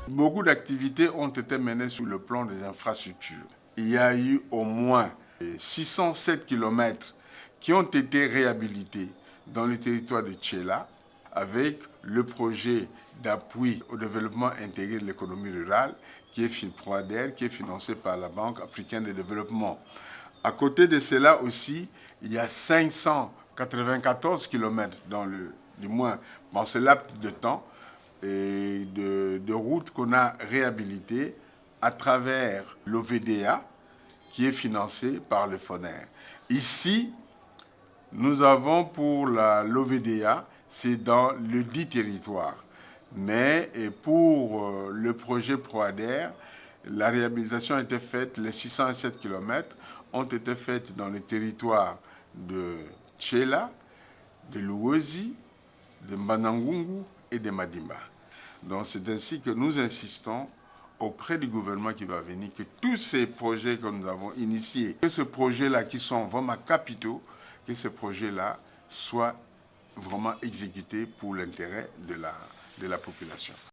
Beaucoup d'activités ont été menées sur le plan des infrastructures. Il y a eu au moins 607 km qui ont été réhabilités dans le territoire de Tchéla avec le projet d'appui au développement intégré de l'économie rurale qui est financé par la Banque africaine de développement. À côté de cela aussi, il y a 594 km du moins dans ce laps de temps et de routes qu'on a réhabilitées à travers l'OVDA qui est financé par le FONER. Ici, nous avons pour l'OVDA, c'est dans le dit territoire. Mais pour le projet PROADER, la réhabilitation a été faite, les 607 km ont été faites dans le territoire de Tchéla, de Louosi, de Mbanangungu et de Madimba. Donc c'est ainsi que nous insistons auprès du gouvernement qui va venir que tous ces projets que nous avons initiés, que ces projets-là qui sont vraiment capitaux, que ces projets-là soient vraiment exécutés pour l'intérêt de la population.